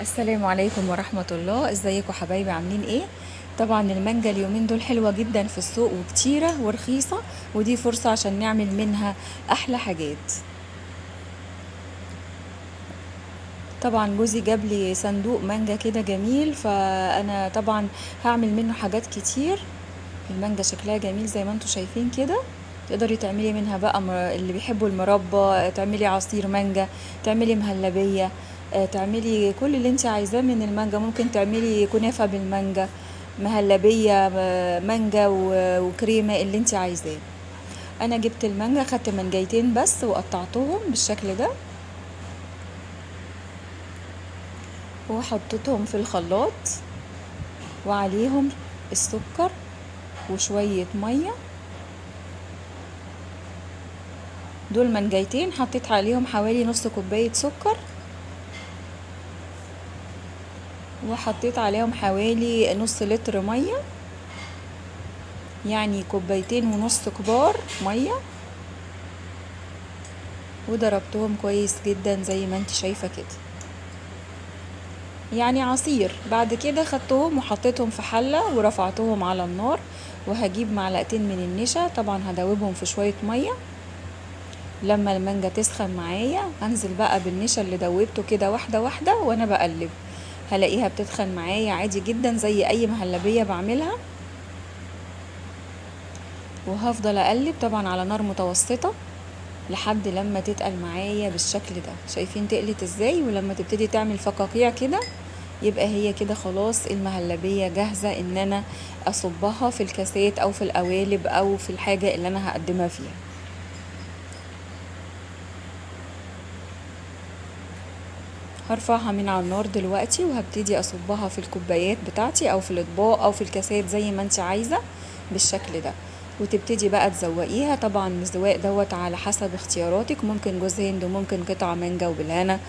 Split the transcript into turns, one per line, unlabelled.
السلام عليكم ورحمة الله. ازيكم حبايبي، عاملين ايه؟ طبعا المانجا اليومين دول حلوة جدا في السوق وكتيرة ورخيصة، ودي فرصة عشان نعمل منها احلى حاجات. طبعا جوزي جاب لي صندوق مانجا كده جميل، فانا طبعا هعمل منه حاجات كتير. المانجا شكلها جميل زي ما انتوا شايفين كده. تقدري تعملي منها بقى اللي بيحبوا المربى، تعملي عصير مانجا، تعملي مهلبية، تعملي كل اللي انت عايزاه من المانجا. ممكن تعملي كنافة بالمانجا، مهلبية مانجا وكريمة اللي انت عايزاه. انا جبت المانجا، خدت منجيتين بس وقطعتهم بالشكل ده وحطيتهم في الخلاط، وعليهم السكر وشوية مية. دول منجيتين حطيت عليهم حوالي نص كوباية سكر، وحطيت عليهم حوالي نص لتر مية، يعني كوبايتين ونص كبار مية، وضربتهم كويس جدا زي ما انت شايفة كده، يعني عصير. بعد كده خدتهم وحطيتهم في حلة ورفعتهم على النار، وهجيب معلقتين من النشا. طبعا هدوبهم في شوية مية. لما المانجا تسخن معايا هنزل بقى بالنشا اللي دوبته كده واحدة واحدة وانا بقلب. هلاقيها بتدخن معايا عادي جدا زي اي مهلبية بعملها، وهفضل اقلب طبعا على نار متوسطة لحد لما تتقل معايا بالشكل ده. شايفين تقلت ازاي؟ ولما تبتدي تعمل فقاقيع كده يبقى هي كده خلاص المهلبية جاهزة ان انا اصبها في الكاسات او في القوالب او في الحاجة اللي انا هقدمها فيها. هرفعها من على النار دلوقتي وهبتدي اصبها في الكوبايات بتاعتي او في الاطباق او في الكاسات زي ما انت عايزة بالشكل ده. وتبتدي بقى تزوقيها. طبعا الزواق دوت على حسب اختياراتك، ممكن جوز هند وممكن قطع مانجا وبلانة